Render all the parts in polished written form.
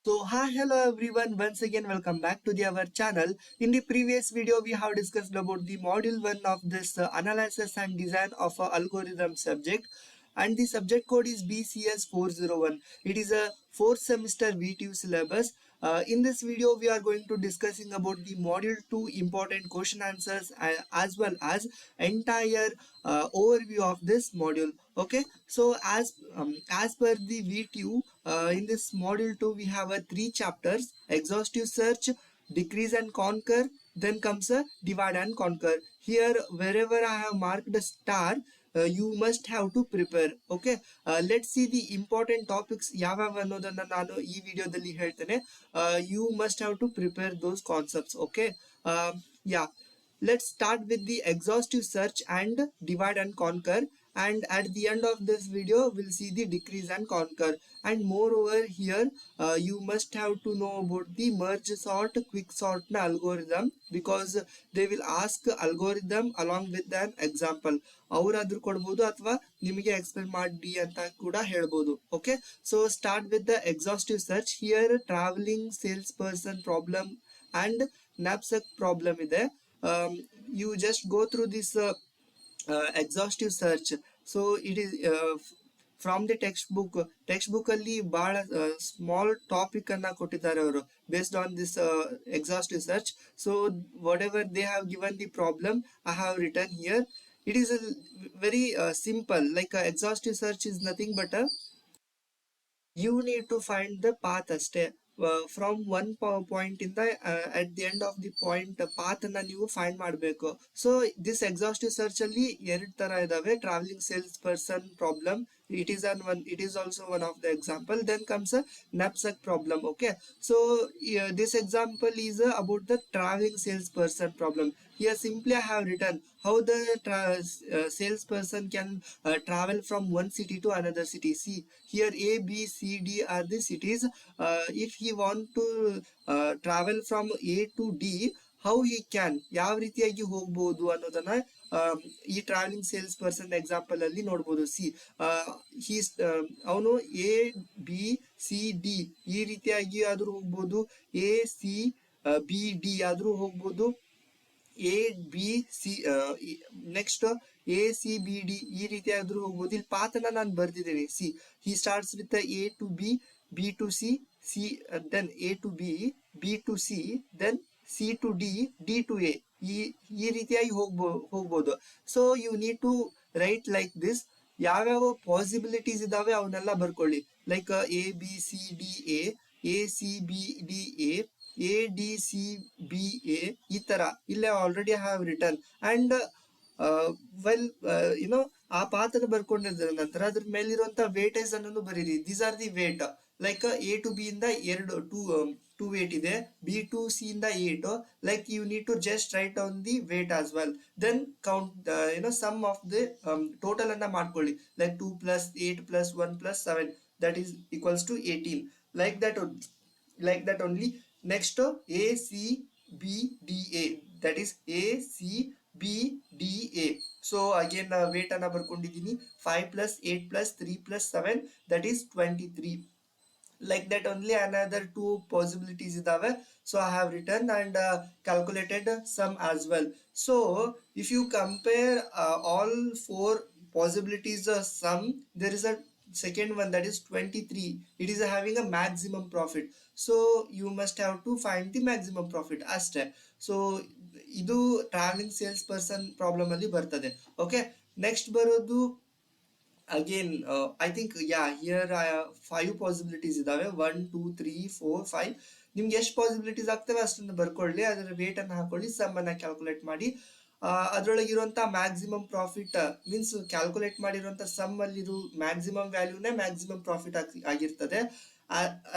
So hi, hello everyone. Once again, welcome back to our channel. In the previous video, we have discussed about the module 1 of this analysis and design of algorithm subject. And the subject code is BCS 401. It is a 4th semester V2 syllabus. In this video, we are going to discussing about the module 2 important question answers as well as entire overview of this module. Okay, so as per the V2, in this module 2 we have a 3 chapters: exhaustive search, decrease and conquer, then comes a divide and conquer. Here wherever I have marked a star, you must have to prepare. Okay, let's see the important topics ಯಾವ್ಯಾವ ಅನ್ನೋದನ್ನ ನಾನು ಈ ವಿಡಿಯೋದಲ್ಲಿ ಹೇಳ್ತೇನೆ. You must have to prepare those concepts. Okay, yeah, let's start with the exhaustive search and divide and conquer, and at the end of this video we'll see the decrease and conquer. And moreover here, you must have to know about the merge sort, quick sort na algorithm, because they will ask algorithm along with an example. ಅವರಾದ್ರೂ ಕೊಡ್ಬೋದು ಅಥವಾ ನಿಮಗೆ explain ಮಾಡಿ ಅಂತ ಕೂಡ ಹೇಳ್ಬೋದು. Okay, so start with the exhaustive search. Here travelling salesperson problem and knapsack problem ಇದೆ. You just go through this exhaustive search. So it is from the textbook ಅಲ್ಲಿ ಬಹಳ ಸ್ಮಾಲ್ ಟಾಪಿಕ್ ಅನ್ನ ಕೊಟ್ಟಿದ್ದಾರೆ ಅವರು based on this exhaustive search. So whatever they have given the problem, I have written here. It is a very simple, like exhaustive search is nothing but you need to find the path ಅಷ್ಟೇ. From one point in the at the end of the point path ಅನ್ನ ನೀವು find ಮಾಡಬೇಕು. So this exhaustive search ಅಲ್ಲಿ ಎರಡು ತರ ಇದಾವೆ. Travelling salesperson problem, it is also one of the example. Then comes a knapsack problem. Okay, so this example is about the traveling salesperson problem. Here simply I have written how the salesperson can travel from one city to another city. See here, A, B, C, D are the cities. If he want to travel from A to D, how he can, ಯಾವ ರೀತಿಯಾಗಿ ಹೋಗ್ಬೋದು ಅನ್ನೋದನ್ನ ಈ travelling sales person example ಅಲ್ಲಿ ನೋಡ್ಬೋದು. C ಅವನು A B C D ಈ ರೀತಿಯಾಗಿ ಆದ್ರೂ ಹೋಗ್ಬೋದು, ಎ ಸಿ ಬಿ ಡಿ ಆದ್ರೂ ಹೋಗ್ಬೋದು, A B C next A C B D ಈ ರೀತಿ ಆದ್ರೂ ಹೋಗ್ಬೋದು. ಇಲ್ಲಿ ಪಾತನ ನಾನು ಬರ್ದಿದ್ದೀನಿ. See he starts with A to B, B to C, C then A to B, B to C, then C to D, D to A, ಈ ರೀತಿಯಾಗಿ ಹೋಗ್ಬೋದು. So you need to write like this. ಯಾವ್ಯಾವ possibilities ಇದಾವೆ ಅವನ್ನೆಲ್ಲ ಬರ್ಕೊಳ್ಳಿ. Like A B C D A C B D A D C B A, ಈ ತರ ಇಲ್ಲೇ ಆಲ್ರೆಡಿ ಹ್ಯಾವ್ ರಿಟರ್ನ್. ಅಂಡ್ ಆ ಪಾತ್ರ ಬರ್ಕೊಂಡಿದ್ರ ನಂತರ ಅದ್ರ ಮೇಲಿರುವಂತ ವೇಟೇಜ್ ಅನ್ನು ಬರೀರಿ. These are the weight. Like A to B ಇಂದ ಟು ವೇಟ್ ಇದೆ, ಬಿ ಟು ಸಿ ಇಂದ 8. Like you need to just write on the weight as well. Then count sum of the total ಅನ್ನ ಮಾಡ್ಕೊಳ್ಳಿ. ಲೈಕ್ 2 plus 8 plus 1 plus 7 that is equals to 18. like that only. Next A C B D A, that is A C B D A. So again weight ಅನ್ನ ಬರ್ಕೊಂಡಿದ್ದೀನಿ. 5 plus 8 plus 3 plus 7 that is 23. Like that only another 2 possibilities idave. So I have written and calculated some as well. So if you compare all 4 possibilities sum, there is a second one, that is 23. It is having a maximum profit. So you must have to find the maximum profit aste. So idu traveling sales person problem alli bartade. Okay, next barodu again I think here 5 possibilities idave. 1 2 3 4 5. ನಿಮ್ಗೆ ಎಷ್ಟು possibilities ಆಗ್ತವೆ ಅಷ್ಟನ್ನು ಬರ್ಕೊಳ್ಳಿ, ಅದರ wait ಅನ್ನು ಹಾಕೊಳ್ಳಿ, some ಅನ್ನ calculate ಮಾಡಿ. ಅದ್ರೊಳಗಿರುವಂತ ಮ್ಯಾಕ್ಸಿಮಮ್ ಪ್ರಾಫಿಟ್ ಮೀನ್ಸ್ ಕ್ಯಾಲ್ಕುಲೇಟ್ ಮಾಡಿರುವಂತ ಸಮ್ ಅಲ್ಲಿರೋ ಮ್ಯಾಕ್ಸಿಮಮ್ ವ್ಯಾಲ್ಯೂನೇ ಮ್ಯಾಕ್ಸಿಮಮ್ ಪ್ರಾಫಿಟ್ ಆಗಿರ್ತದೆ.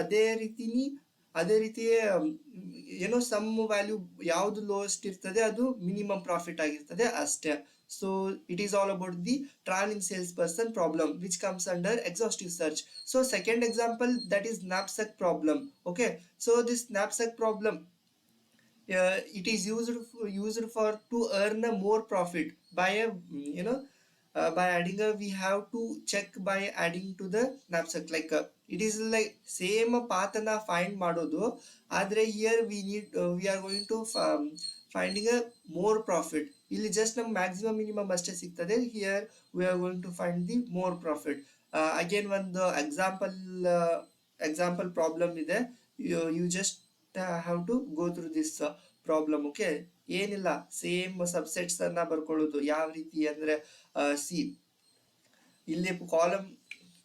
ಅದೇ ರೀತಿ ಸಮ್ ವ್ಯಾಲ್ಯೂ ಯಾವ್ದು ಲೋಯೆಸ್ಟ್ ಇರ್ತದೆ ಅದು ಮಿನಿಮಮ್ ಪ್ರಾಫಿಟ್ ಆಗಿರ್ತದೆ ಅಷ್ಟೇ. So it is all about the traveling salesperson problem, which comes under exhaustive search. So second example, that is knapsack problem. Okay, so this knapsack problem, it is used for to earn a more profit by a by adding we have to check by adding to the knapsack. Like it is like same path ಅನ್ನ find ಮಾಡೋದು. ಆದ್ರೆ here we are going to finding a more profit. ಇಲ್ಲಿ just ನಮ್ಗೆ maximum minimum ಅಷ್ಟೇ ಸಿಗ್ತದೆ. Here we are going to find the more profit. Again ಒಂದು example problem ಇದೆ. You just have to go through this problem. Okay, ಏನಿಲ್ಲ, same subsets ಅನ್ನ ಬರ್ಕೊಳ್ಳೋದು. ಯಾವ ರೀತಿ ಅಂದ್ರೆ ಸಿ, ಇಲ್ಲಿ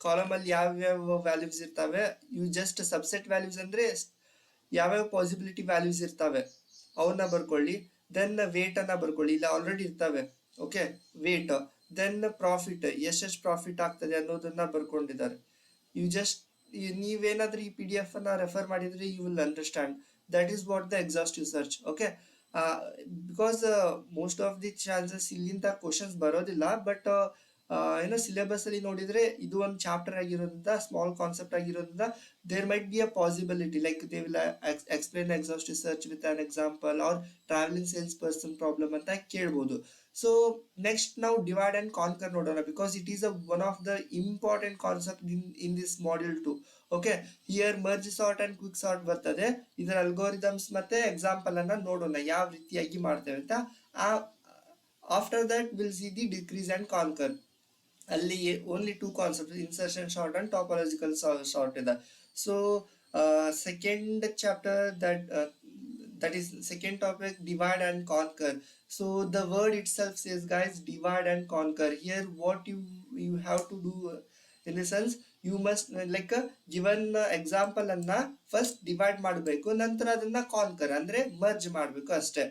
ಕಾಲಮ್ ಅಲ್ಲಿ ಯಾವ್ಯಾವ ವ್ಯಾಲ್ಯೂಸ್ ಇರ್ತವೆ, ಇವು ಜಸ್ಟ್ ಸಬ್ಸೆಟ್ ವ್ಯಾಲ್ಯೂಸ್ ಅಂದ್ರೆ ಯಾವ್ಯಾವ ಪಾಸಿಬಿಲಿಟಿ ವ್ಯಾಲ್ಯೂಸ್ ಇರ್ತವೆ ಅವನ್ನ ಬರ್ಕೊಳ್ಳಿ. ದೆನ್ ವೇಟ್ ಅನ್ನ ಬರ್ಕೊಳ್ಳಿ, ಇಲ್ಲ ಆಲ್ರೆಡಿ ಇರ್ತವೆ. ಓಕೆ, ವೇಟ್, ದೆನ್ ಪ್ರಾಫಿಟ್, ಎಷ್ಟೆಷ್ಟು ಪ್ರಾಫಿಟ್ ಆಗ್ತದೆ ಅನ್ನೋದನ್ನ ಬರ್ಕೊಂಡಿದ್ದಾರೆ. ಯು ಜಸ್ಟ್ ನೀವೇನಾದ್ರೂ ಈ PDF ಅನ್ನ ರೆಫರ್ ಮಾಡಿದ್ರೆ you will understand. That is what the exhaustive search. Okay, because most of the chances ಇಲ್ಲಿಂದ ಕ್ವಶನ್ಸ್ ಬರೋದಿಲ್ಲ. ಬಟ್ ಏನೋ ಸಿಲೆಬಸ್ ಅಲ್ಲಿ ನೋಡಿದ್ರೆ ಇದು ಒಂದು ಚಾಪ್ಟರ್ ಆಗಿರೋದ್ರಿಂದ, ಸ್ಮಾಲ್ ಕಾನ್ಸೆಪ್ಟ್ ಆಗಿರೋದ್ರಿಂದ, there might be a possibility like they will explain exhaustive search with an example or travelling salesperson problem ಅಂತ ಕೇಳ್ಬೋದು. ಸೊ ನೆಕ್ಸ್ಟ್ ನಾವು ಡಿವೈಡ್ ಅಂಡ್ ಕಾನ್ಕರ್ ನೋಡೋಣ, because it is one of the important concept in this module 2. Okay, here merge sort and quick sort ಬರ್ತದೆ. ಇದರ algorithms ಮತ್ತೆ example ಅನ್ನ ನೋಡೋಣ ಯಾವ ರೀತಿಯಾಗಿ ಮಾಡ್ತೇವೆ ಅಂತ. After that will see the decrease and conquer. ಅಲ್ಲಿ only 2 concept, insertion sort and topological sort ಇದೆ. So second chapter, that is second topic, divide and conquer. So the word itself says, guys, divide and conquer. Here what you have to do, in the sense you must like a given example anna first divide ಮಾಡಬೇಕು, ನಂತರ ಅದನ್ನ conquer ಅಂದ್ರೆ merge ಮಾಡಬೇಕು ಅಷ್ಟೇ.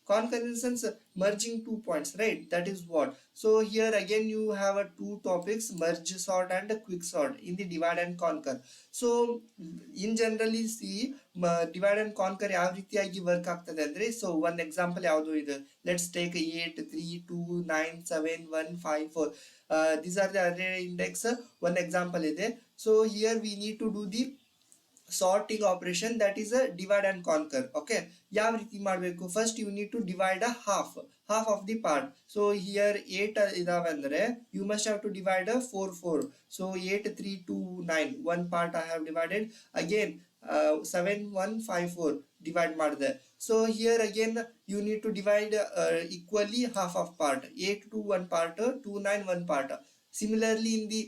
Conquer in the sense merging 2 points, right? That is what. So here again you have a 2 topics, merge sort and quick sort in the divide and conquer. So in generally see divide and conquer ಯಾವ ರೀತಿಯಾಗಿ work ಆಗ್ತದೆ ಅಂದ್ರೆ, so one example ಯಾವುದು ಇದೆ, let's take 8 3 2 9 7 1 5 4. These are the array index. One example ಇದೆ. So here we need to do the sorting operation, that is a divide and conquer. Okay, ಯಾವ ರೀತಿ ಮಾಡಬೇಕು, first you need to divide a half of the part. So here 8 ಇದಾವೆ ಅಂದ್ರೆ you must have to divide 4 4. So 8 3 2 9 one part I have divided. Again 7 1 5 4 divide ಮಾಡಿದೆ. So here again you need to divide equally half of part. 8 2 1 part, 2 9 1 part. Similarly in the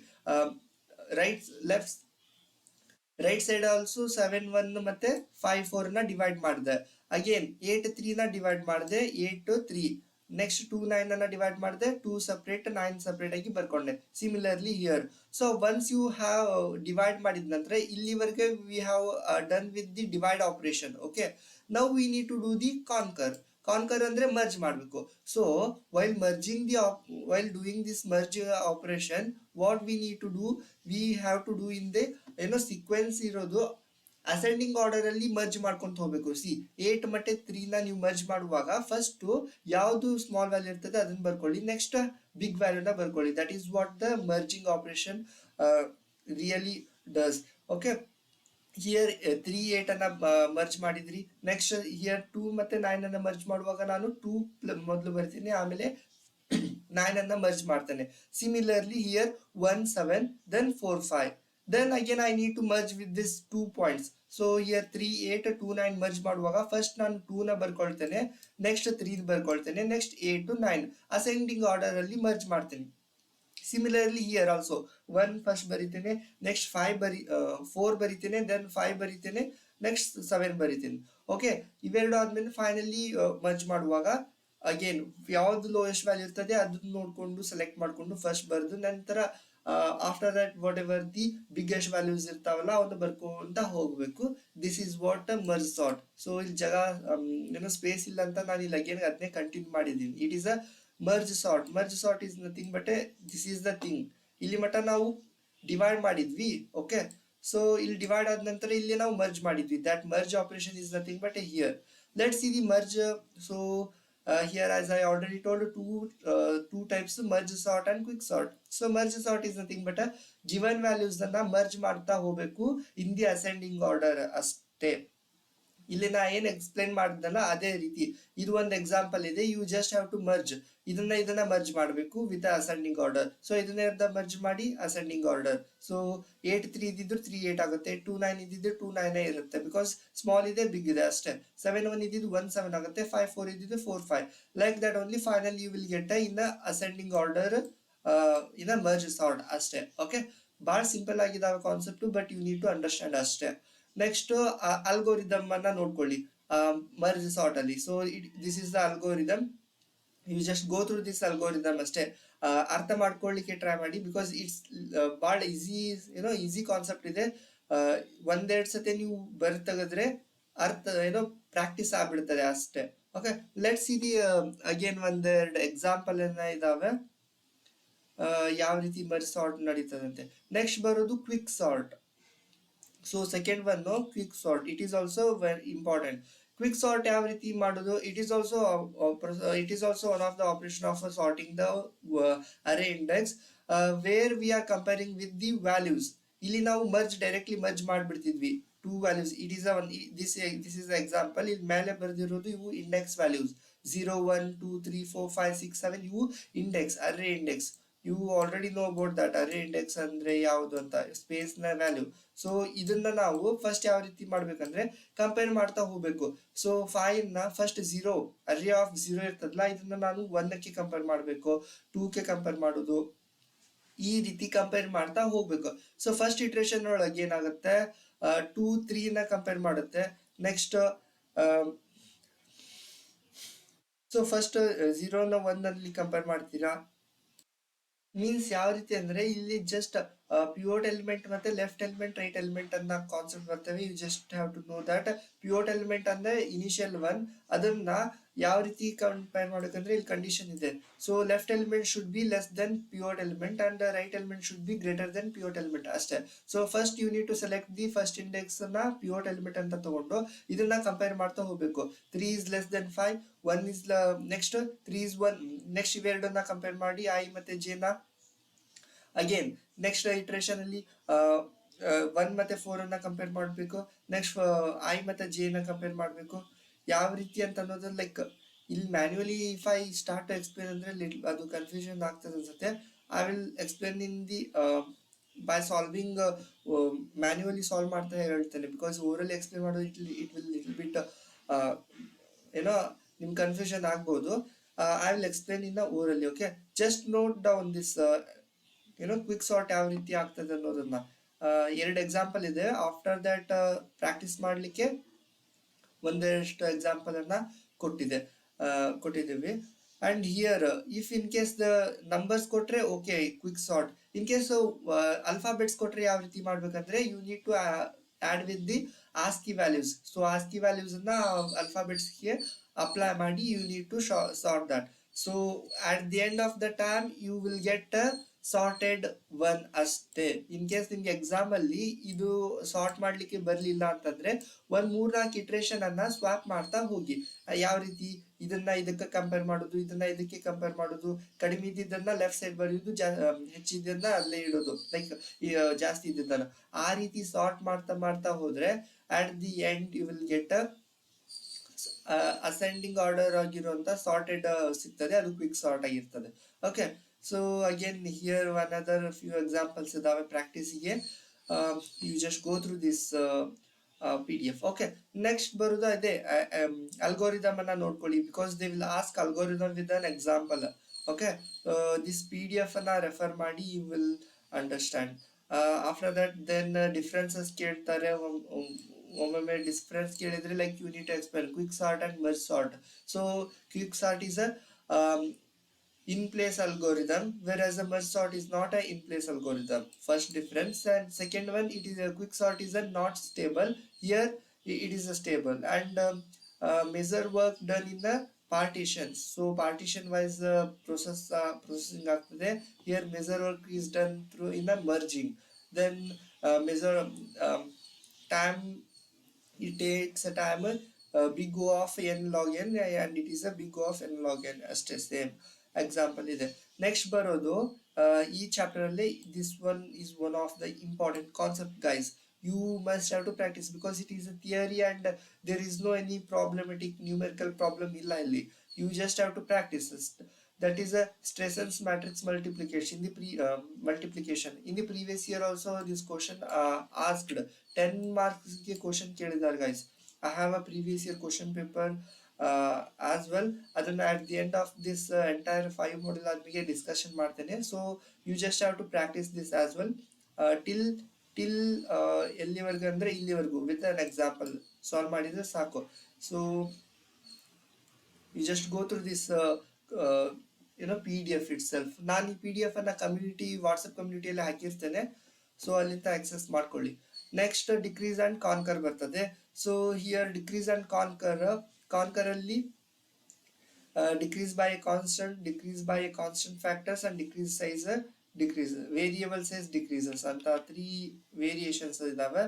right side also 7 1 ಮತ್ತೆ 5 4 ನ divide ಮಾಡಿದೆ. Again 8 3 ನ divide ಮಾಡಿದೆ, 8 3. Next 2 9 ಅನ್ನ divide ಮಾಡಿದೆ, 2 separate 9 separate ಆಗಿ ಬರ್ಕೊಂಡೆ. Similarly here. So once you have divide ಮಾಡಿದ ನಂತರ ಇಲ್ಲಿವರೆಗೆ we have done with the divide operation. Okay, now we need to do the conquer. Conquer ಅಂದ್ರೆ ಮರ್ಜ್ ಮಾಡಬೇಕು. So while doing this merge operation, what we need to do, we have to do in the sequence ಇರೋದು ascending order ಅಲ್ಲಿ merge ಮಾಡ್ಕೊಂತ ಹೋಗ್ಬೇಕು. C 8 ಮತ್ತೆ 3 ನ ನೀವು merge ಮಾಡುವಾಗ ಫಸ್ಟ್ ಯಾವ್ದು ಸ್ಮಾಲ್ ವ್ಯಾಲ್ಯೂ ಇರ್ತದೆ ಅದನ್ನ ಬರ್ಕೊಳ್ಳಿ, ನೆಕ್ಸ್ಟ್ ಬಿಗ್ ವ್ಯಾಲ್ಯೂನ ಬರ್ಕೊಳ್ಳಿ. That is what the merging operation really does. Okay, here 3 8 ಅನ್ನ ಮರ್ಜ್ ಮಾಡಿದ್ರಿ. ನೆಕ್ಸ್ಟ್ ಹಿಯರ್ 2 ಮತ್ತೆ 9 ಅನ್ನ ಮರ್ಜ್ ಮಾಡುವಾಗ ನಾನು 2 ಮೊದಲು ಬರ್ತೀನಿ, ಆಮೇಲೆ 9 ಅನ್ನ ಮರ್ಜ್ ಮಾಡ್ತೇನೆ. Similarly here 1 7 then 4 5. Then again I need to merge with this 2 points. So here 3 8 2 9 merge ಮಾಡುವಾಗ ಫಸ್ಟ್ ನಾನು 2 ನ ಬರ್ಕೊಳ್ತೇನೆ, ನೆಕ್ಸ್ಟ್ 3 ಬರ್ಕೊಳ್ತೇನೆ, ನೆಕ್ಸ್ಟ್ 8 to 9 ಅಸೆಂಡಿಂಗ್ ಆರ್ಡರ್ ಅಲ್ಲಿ ಮರ್ಜ್ ಮಾಡ್ತೇನೆ. ಸಿಮಿಲರ್ಲಿ ಹಿಯರ್ ಆಲ್ಸೋ 1 ಫಸ್ಟ್ ಬರಿತೇನೆ, ನೆಕ್ಸ್ಟ್ 4 ಬರಿತೇನೆ, ದೆನ್ 5 ಬರಿತೇನೆ, ನೆಕ್ಸ್ಟ್ 7 ಬರಿತೇನೆ. ಓಕೆ, ಇವೆರಡು ಆದ್ಮೇಲೆ ಫೈನಲಿ ಮರ್ಜ್ ಮಾಡುವಾಗ ಅಗೇನ್ ಯಾವ್ದು ಲೋಯೆಸ್ಟ್ ವ್ಯಾಲ್ಯೂ ಇರ್ತದೆ ಅದನ್ನ ನೋಡ್ಕೊಂಡು ಸೆಲೆಕ್ಟ್ ಮಾಡ್ಕೊಂಡು ಫಸ್ಟ್ ಬರ್ದು, ನಂತರ after that whatever the biggest values ಇರ್ತಾವಲ್ಲ ಅವನ್ನ ಬರ್ಕೊಂತ ಹೋಗ್ಬೇಕು. This is what merge sort. So ಇಲ್ಲಿ ಏನೋ ಸ್ಪೇಸ್ ಇಲ್ಲ ಅಂತ ನಾನು ಇಲ್ಲಿ ಅಗೇನ್ ಅದನ್ನೇ ಕಂಟಿನ್ಯೂ ಮಾಡಿದ್ದೀನಿ. It is a merge sort. Merge sort is nothing but this is the thing. ಇಲ್ಲಿ ಮಟ್ಟ ನಾವು ಡಿವೈಡ್ ಮಾಡಿದ್ವಿ. ಓಕೆ, ಸೊ ಇಲ್ಲಿ ಡಿವೈಡ್ ಆದ ನಂತರ ಇಲ್ಲಿ ನಾವು ಮರ್ಜ್ ಮಾಡಿದ್ವಿ. That merge operation is nothing but here let's see the merge. So here, as I already told, two types, merge sort and quick sort. So merge sort is nothing but given values ಅನ್ನ merge ಮಾಡ್ತಾ ಹೋಗ್ಬೇಕು in the ascending order ಅಷ್ಟೇ. ಇಲ್ಲಿ ನಾ ಏನ್ explain ಮಾಡಿದ್ನಲ್ಲ ಅದೇ ರೀತಿ ಇದು ಒಂದು ಎಕ್ಸಾಂಪಲ್ ಇದೆ. You just have to merge, ಇದನ್ನ ಮರ್ಜ್ ಮಾಡಬೇಕು ವಿತ್ ಅಸೆಂಡಿಂಗ್ ಆರ್ಡರ್. ಸೊ ಇದನ್ನ ಮರ್ಜ್ ಮಾಡಿ ಅಸೆಂಡಿಂಗ್ ಆರ್ಡರ್. ಸೊ 8 3 ಇದ್ದಿದ್ದು 3 8 ಆಗುತ್ತೆ, 2 9 ಇದ್ದಿದ್ದು 2 9 ಇರುತ್ತೆ, ಬಿಕಾಸ್ ಸ್ಮಾಲ್ ಇದೆ ಬಿಗ್ ಇದೆ ಅಷ್ಟೇ. 7 1 ಇದ್ದಿದ್ದು 1 7 ಆಗುತ್ತೆ, 5 4 ಇದ್ದಿದ್ದು 4 5. Like that only final you will get in ascending order in merge sort ಅಷ್ಟೇ. ಓಕೆ, ಬಹಳ ಸಿಂಪಲ್ ಆಗಿದಾವೆ concept, but you need to understand ಅಷ್ಟೇ. ನೆಕ್ಸ್ಟ್ ಅಲ್ಗೋರಿದಮ್ ಅನ್ನ ನೋಡ್ಕೊಳ್ಳಿ ಮರ್ಜ್ ಸಾರ್ಟ್ ಅಲ್ಲಿ. So this is the algorithm. You just go through this algorithm ಅಷ್ಟೇ. ಅರ್ಥ ಮಾಡ್ಕೊಳ್ಳಿಕ್ಕೆ ಟ್ರೈ ಮಾಡಿ, ಬಿಕಾಸ್ ಇಟ್ಸ್ ಭಾಳ ಈಸಿ ಕಾನ್ಸೆಪ್ಟ್ ಇದೆ. ಒಂದೆರಡು ಸತಿ ನೀವು ತೆಗೆದ್ರೆ ಅರ್ಥ ಪ್ರಾಕ್ಟೀಸ್ ಆಗ್ಬಿಡ್ತದೆ ಅಷ್ಟೇ. Okay, let's see the again ಒಂದೆರಡು ಎಕ್ಸಾಂಪಲ್ ಇದಾವೆ ಯಾವ ರೀತಿ ಮರ್ಜ್ ಸಾರ್ಟ್ ನಡೀತದಂತೆ. ನೆಕ್ಸ್ಟ್ ಬರೋದು quick sort. So second one quick sort, it is also very important. Quick sort ಯಾವ ರೀತಿ ಮಾಡೋದು? It is also one of the operation of sorting the array index, where we are comparing with the values. ಇಲ್ಲಿ ನಾವು directly merge ಮಾಡ್ಬಿಡ್ತಿದ್ವಿ two values. It is this is example. ಇಲ್ಲಿ ಮೇಲೆ ಬರೆದಿರೋದು ಇವು index values 0 1 2 3 4 5 6 7 ಇವು index, array index. You already know about that. Array index ಅಂದ್ರೆ ಯಾವುದು ಅಂತ, ಸ್ಪೇಸ್ ನ ವ್ಯಾಲ್ಯೂ. ಸೊ ಇದನ್ನ ನಾವು ಫಸ್ಟ್ ಯಾವ ರೀತಿ ಮಾಡ್ಬೇಕಂದ್ರೆ ಕಂಪೇರ್ ಮಾಡ್ತಾ ಹೋಗ್ಬೇಕು. ಸೊ 5 ನ ಫಸ್ಟ್ 0, ಅರೇ ಆಫ್ 0 ಇರ್ತದಲ್ಲ, ಇದನ್ನ ನಾನು 1 ಕ್ಕೆ ಕಂಪೇರ್ ಮಾಡ್ಬೇಕು, 2 ಕ್ಕೆ ಕಂಪೇರ್ ಮಾಡೋದು, ಈ ರೀತಿ ಕಂಪೇರ್ ಮಾಡ್ತಾ ಹೋಗ್ಬೇಕು. ಸೊ ಫಸ್ಟ್ ಇಟ್ರೇಷನ್ ಒಳಗೆ ಏನಾಗುತ್ತೆ, 2 3 ನ ಕಂಪೇರ್ ಮಾಡುತ್ತೆ. ನೆಕ್ಸ್ಟ್ ಸೊ ಫಸ್ಟ್ 0 ನ 1 ಅಲ್ಲಿ ಕಂಪೇರ್ ಮಾಡ್ತೀರಾ. ಮೀನ್ಸ್ ಯಾವ ರೀತಿ ಅಂದ್ರೆ ಇಲ್ಲಿ ಜಸ್ಟ್ ಪಿವೋಟ್ ಎಲಿಮೆಂಟ್ ಮತ್ತೆ ಲೆಫ್ಟ್ ಎಲಿಮೆಂಟ್ ರೈಟ್ ಎಲಿಮೆಂಟ್ ಅನ್ನ ಕಾನ್ಸೆಪ್ಟ್ ಬರ್ತವೆ. You just have to know that. Pivot element ಅಂದ್ರೆ ಇನಿಷಿಯಲ್ 1, ಅದನ್ನ ಯಾವ ರೀತಿ ಕಂಪೇರ್ ಮಾಡ್ಬೇಕಂದ್ರೆ ಇಲ್ಲಿ ಕಂಡೀಷನ್ ಇದೆ. So left element should be less than pivot element and write element should be greater than pivot element ಅಷ್ಟೇ. So first you need to select the first index ನ pivot element ಅಂತ ತಗೊಂಡು ಇದನ್ನ compare ಮಾಡ್ತಾ ಹೋಗ್ಬೇಕು. 3 is less than 5, 1 is next 3 is 1. Next ಇವೆರಡನ್ನ compare ಮಾಡಿ I ಮತ್ತೆ ಜೆ ನ ಅಗೇನ್ ನೆಕ್ಸ್ಟ್ ಇಟ್ರೇಷನ್ ಅಲ್ಲಿ 1 ಮತ್ತೆ 4 ಅನ್ನ ಕಂಪೇರ್ ಮಾಡಬೇಕು. ನೆಕ್ಸ್ಟ್ ಐ ಮತ್ತೆ ಜೆ ನ ಕಂಪೇರ್ ಮಾಡಬೇಕು. ಯಾವ ರೀತಿ ಅಂತ ಅನ್ನೋದು ಲೈಕ್ ಇಲ್ಲಿ manually if I start to explain ಅಂದ್ರೆ ಅದು ಕನ್ಫ್ಯೂಷನ್ ಆಗ್ತದೆ ಅನ್ಸುತ್ತೆ. I will explain in the by solving, manually solve ಮಾಡ್ತಾ ಹೇಳ್ತೇನೆ, ಬಿಕಾಸ್ ಓರಲಿ ಎಕ್ಸ್ಪ್ಲೇನ್ ಮಾಡೋದು ಇಟ್ ವಿಲ್ ಲಿಟಲ್ ಬಿಟ್ ನಿಮ್ ಕನ್ಫ್ಯೂಷನ್ ಆಗ್ಬೋದು. I will explain in orally. Okay, just note down this quick sort ಯಾವ ರೀತಿ ಆಗ್ತದೆ ಅನ್ನೋದನ್ನ. ಎರಡು ಎಕ್ಸಾಂಪಲ್ ಇದೆ. ಆಫ್ಟರ್ ದಟ್ ಪ್ರಾಕ್ಟೀಸ್ ಮಾಡ್ಲಿಕ್ಕೆ ಒಂದಷ್ಟು ಎಕ್ಸಾಂಪಲ್ ಅನ್ನ ಕೊಟ್ಟಿದ್ದೀವಿ. And here if in case the numbers ಕೊಟ್ರೆ okay quick sort. In case alphabets ಕೊಟ್ರೆ ಯಾವ ರೀತಿ ಮಾಡ್ಬೇಕಂದ್ರೆ you need to add with the ASCII values. So ASCII values ಅನ್ನ ಅಲ್ಫಾಬೆಟ್ಸ್ ಗೆ ಅಪ್ಲೈ ಮಾಡಿ you need to sort that. So at the end of the time you will get sorted 1 ಅಷ್ಟೇ. In case ನಿಮ್ಗೆ exam ಅಲ್ಲಿ ಇದು sort ಮಾಡ್ಲಿಕ್ಕೆ ಬರ್ಲಿಲ್ಲ ಅಂತಂದ್ರೆ 3-4 ಇಟ್ರೇಷನ್ ಅನ್ನ ಸ್ವಾಪ್ ಮಾಡ್ತಾ ಹೋಗಿ. ಯಾವ ರೀತಿ ಇದನ್ನ ಇದಕ್ಕೆ ಕಂಪೇರ್ ಮಾಡೋದು, ಇದನ್ನ ಇದಕ್ಕೆ ಕಂಪೇರ್ ಮಾಡೋದು, ಕಡಿಮೆ ಇದ್ದಿದ್ದನ್ನ ಲೆಫ್ಟ್ ಸೈಡ್ ಬರೆಯೋದು, ಹೆಚ್ಚಿದ್ದನ್ನ ಅಲ್ಲೇ ಇಡೋದು, ಲೈಕ್ ಜಾಸ್ತಿ ಇದ್ದಿದ್ದನ್ನ ಆ ರೀತಿ ಸಾರ್ಟ್ ಮಾಡ್ತಾ ಹೋದ್ರೆ at the end you will get ascending order ಆಗಿರುವಂತ ಸಾರ್ಟೆಡ್ ಸಿಗ್ತದೆ. ಅದು ಕ್ವಿಕ್ ಸಾರ್ಟ್ ಆಗಿರ್ತದೆ. Okay, so again here another few examples ಇದಾವೆ ಪ್ರಾಕ್ಟೀಸಿಗೆ. you just go through this PDF. Okay, next ಬರುದು ಅದೇ ಅಲ್ಗೋರಿದಮ್ ಅನ್ನ ನೋಡ್ಕೊಳ್ಳಿ, because they will ask algorithm with an example. Okay, this PDF ಅನ್ನ ರೆಫರ್ ಮಾಡಿ you will understand. After that then differences ಕೇಳ್ತಾರೆ. ಒಮ್ಮೊಮ್ಮೆ ಡಿಫ್ರೆನ್ಸ್ ಕೇಳಿದ್ರೆ like you need to explain quick sort and merge sort. So quick sort is a in-place algorithm, whereas a merge sort is not a in-place algorithm. First difference. And second one, it is a quick sort is a not stable. Here it is a stable. And measure work done in the partitions. So partition wise processing ಆಗ್ತದೆ. Here measure work is done through in a merging. Then measure time, it takes a time big O of n log n, and it is a big O of n log n ಅಷ್ಟೇ. Same example ಇದೆ. Next ಬರೋದು ಈ chapter ಅಲ್ಲಿ this one is one of the important concept guys. you must have to practice because it is a theory and there is no any problematic numerical problem illa illi. You just have to practice this. That is a Stressen's matrix multiplication in the multiplication in the previous year also. This question asked 10 marks ke question kelidar guys. I have a previous year question paper as well. ಅದನ್ನ at the end of this entire 5 module ಆದ್ಮೇಲೆ discussion ಮಾಡ್ತೇನೆ. So you just have to practice this as well till ಎಲ್ಲಿವರೆಗೂ ಅಂದ್ರೆ ಇಲ್ಲಿವರೆಗೂ with an example solve ಮಾಡಿದ್ರೆ ಸಾಕು. So you just go through this PDF itself. ನಾನು ಈ PDF ಅನ್ನ ಕಮ್ಯುನಿಟಿ ವಾಟ್ಸಪ್ ಕಮ್ಯುನಿಟಿಯಲ್ಲಿ ಹಾಕಿರ್ತೇನೆ. ಸೊ ಅಲ್ಲಿಂದ ಆಕ್ಸೆಸ್ ಮಾಡ್ಕೊಳ್ಳಿ. ನೆಕ್ಸ್ಟ್ ಡಿಕ್ರೀಸ್ ಅಂಡ್ ಕಾನ್ಕರ್ ಬರ್ತದೆ. So here decrease and conquer ಅಲ್ಲಿ decrease by a constant factors and decrease size decreases, variable size decreases ಅಂತ 3 variations ಇದಾವೆ.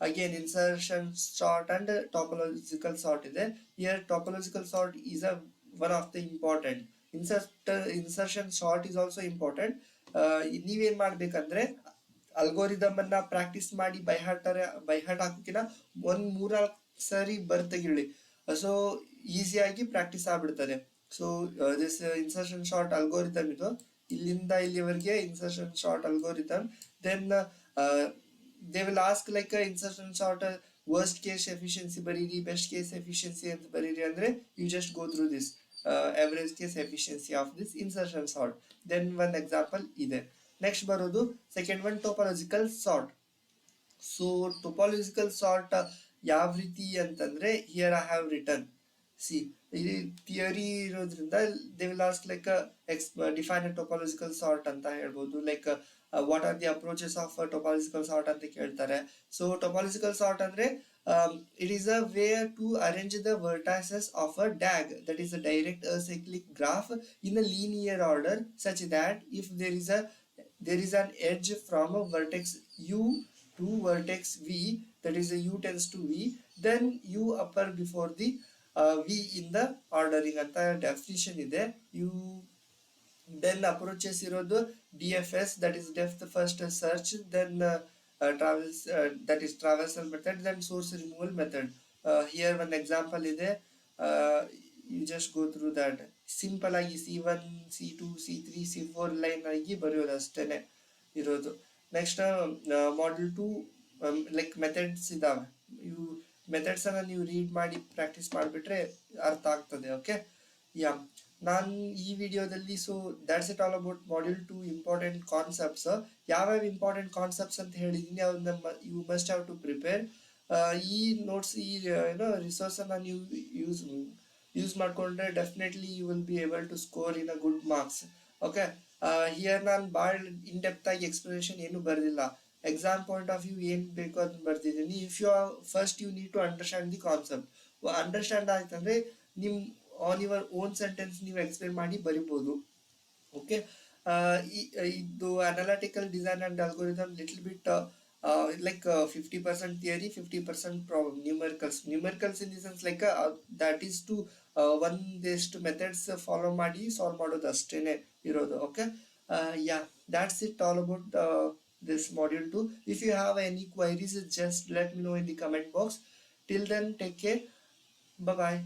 Again insertion sort and topological sort ಇದೆ. Here topological sort is one of the important. Insertion sort is also important. ನೀವೇನ್ ಮಾಡ್ಬೇಕಂದ್ರೆ algorithm ಅನ್ನ practice ಮಾಡಿ by heart ಹಾಕೋಕಿನ ಒಂದ್ 3-4 ಸರಿ ಬರ್ತೆಗಿಳಿ. ಸೊ ಈಸಿಯಾಗಿ ಪ್ರಾಕ್ಟೀಸ್ ಆಗ್ಬಿಡ್ತದೆ. So this insertion sort algorithm ಇದು ಇಲ್ಲಿಂದ ಇಲ್ಲಿವರೆಗೆ insertion sort algorithm. Then they will ask like insertion sort worst case efficiency ಬರೀರಿ, ಬೆಸ್ಟ್ ಕೇಸ್ ಎಫಿಷಿಯನ್ಸಿ ಅಂತ ಬರೀರಿ ಅಂದ್ರೆ you just go through this average case efficiency of this insertion sort. Then one example ಇದೆ. Next ಬರೋದು second one topological sort. So topological sort ಯಾವ ರೀತಿ ಅಂತಂದ್ರೆ here I have return see ಇದು theory ಇರೋದ್ರಿಂದ they will ask like define a topological sort ಅಂತ ಹೇಳ್ಬೋದು. Like what are the approaches of topological sort ಅಂತ ಕೇಳ್ತಾರೆ. ಸೊ ಟೋಪಾಲಜಿಕಲ್ ಸಾರ್ಟ್ ಅಂದ್ರೆ it is a way to arrange the vertices of a DAG, that is a direct acyclic graph, in a linear order such that if there is an edge from a vertex u to vertex v, that is a u tends to v, then u upper before the v in the ordering ಅಂತ definition ಇದೆ. You then approaches ಇರೋದು DFS, that is depth first search, then that is traversal method, then source removal method. Here one example ಇದೆ. You just go through that. Simple ಆಗಿ C1 C2 C3 C4 line ಆಗಿ ಬರೆಯೋದು ಅಷ್ಟೇನೆ ಇರೋದು. Next module 2 like methods ಇದಾವೆ. ಇವು methods ಅನ್ನ ನೀವು ರೀಡ್ ಮಾಡಿ ಪ್ರಾಕ್ಟೀಸ್ ಮಾಡಿಬಿಟ್ರೆ ಅರ್ಥ ಆಗ್ತದೆ. ಓಕೆ ಯಾ ನಾನು ಈ ವಿಡಿಯೋದಲ್ಲಿ so that's it all about module 2 important concepts. ಯಾವ್ಯಾವ ಇಂಪಾರ್ಟೆಂಟ್ ಕಾನ್ಸೆಪ್ಟ್ಸ್ ಅಂತ ಹೇಳಿದೀನಿ ಅದನ್ನ you must have to prepare. ಈ ನೋಟ್ಸ್ ಈ ರಿಸೋರ್ಸ್ ಅನ್ನ ನೀವು ಯೂಸ್ ಮಾಡ್ಕೊಂಡ್ರೆ definitely you will be able to score in a good marks. Okay here ನಾನು ಭಾಳ ಇನ್ ಡೆಪ್ತ್ ಆಗಿ ಎಕ್ಸ್ಪ್ಲನೇಷನ್ ಏನು ಬರೆದಿಲ್ಲ. ಎಕ್ಸಾಮ್ ಪಾಯಿಂಟ್ ಆಫ್ ವ್ಯೂ ಏನು ಬೇಕೋ ಅದನ್ನ ಬರ್ತಿದ್ದೀನಿ. If you first you need to understand the concept. Understand ಆಯ್ತಂದ್ರೆ ನಿಮ್ ಆನ್ ಯುವರ್ ಓನ್ ಸೆಂಟೆನ್ಸ್ ನೀವು ಎಕ್ಸ್ಪ್ಲೇನ್ ಮಾಡಿ ಬರಿಬೋದು. ಓಕೆ ಇದು analytical design and algorithm little bit like 50% theory 50% problem numericals in the sense like that is to ಒಂದಿಷ್ಟು methods follow ಮಾಡಿ solve ಮಾಡೋದು ಅಷ್ಟೇನೆ ಇರೋದು. Okay yeah that's it all about this module 2. If you have any queries just let me know in the comment box. Till then take care, bye bye.